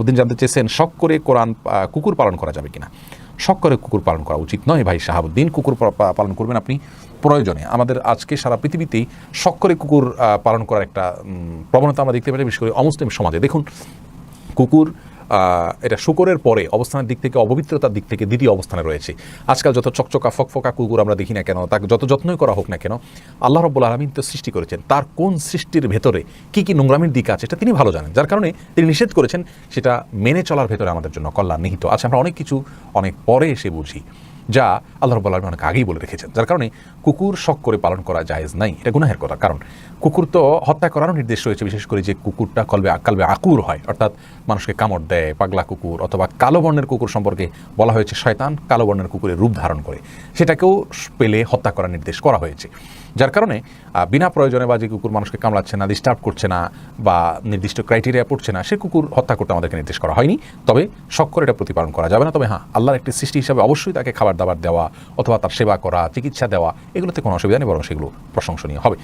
ওদিন জানতে চেয়েছেন শখ করে কুকুর পালন করা যাবে কিনা। শখ করে কুকুর পালন করা উচিত নয় ভাই শাহাবুদ্দিন। কুকুর পালন করবেন আপনি প্রয়োজনে। আমাদের আজকে সারা পৃথিবীতেই শখ করে কুকুর পালন করার একটা প্রবণতা আমরা দেখতে পাই, বিশেষ করে অমুসলিম সমাজে। দেখুন, কুকুর এটা শূকরের পরে অবস্থানের দিক থেকে, অপবিত্রতার দিক থেকে দ্বিতীয় অবস্থানে রয়েছে। আজকাল যত চকচকা ফকফকা কুকুর আমরা দেখি না কেন, তাকে যত যত্নই করা হোক না কেন, আল্লাহ রাব্বুল আলামিন তো সৃষ্টি করেছেন, তার কোন সৃষ্টির ভেতরে কি কি নোংরামির দিক আছে এটা তিনি ভালো জানেন, যার কারণে তিনি নিষেধ করেছেন। সেটা মেনে চলার ভেতরে আমাদের জন্য কল্যাণ নিহিত আছে। আমরা অনেক কিছু অনেক পরে এসে বুঝি, যা আল্লাহ রাব্বুল আলামিন অনেক আগেই বলে রেখেছেন, যার কারণে কুকুর শখ করে পালন করা জায়েজ নাই, এটা গুনাহের কথা। কারণ কুকুর তো হত্যা করারও নির্দেশ রয়েছে, বিশেষ করে যে কুকুরটা কালবে আকুর হয়, অর্থাৎ মানুষকে কামড় দেয়, পাগলা কুকুর অথবা কালো বর্ণের কুকুর সম্পর্কে বলা হয়েছে শয়তান কালো বর্ণের কুকুরের রূপ ধারণ করে, সেটাকেও পেলে হত্যা করার নির্দেশ করা হয়েছে। যার কারণে বিনা প্রয়োজনে বা যে কুকুর মানুষকে কামড়াচ্ছে না, ডিস্টার্ব করছে না বা নির্দিষ্ট ক্রাইটেরিয়া পড়ছে না, সে কুকুর হত্যা করতে আমাদেরকে নির্দেশ করা হয়নি। তবে শখ করে এটা প্রতিপালন করা যাবে না। তবে হ্যাঁ, আল্লাহর একটি সৃষ্টি হিসাবে অবশ্যই তাকে খাবার দাবার দেওয়া অথবা তার সেবা করা, চিকিৎসা দেওয়া, এগুলোতে কোনো অসুবিধা নেই, বরং সেগুলো প্রশংসনীয় হবে।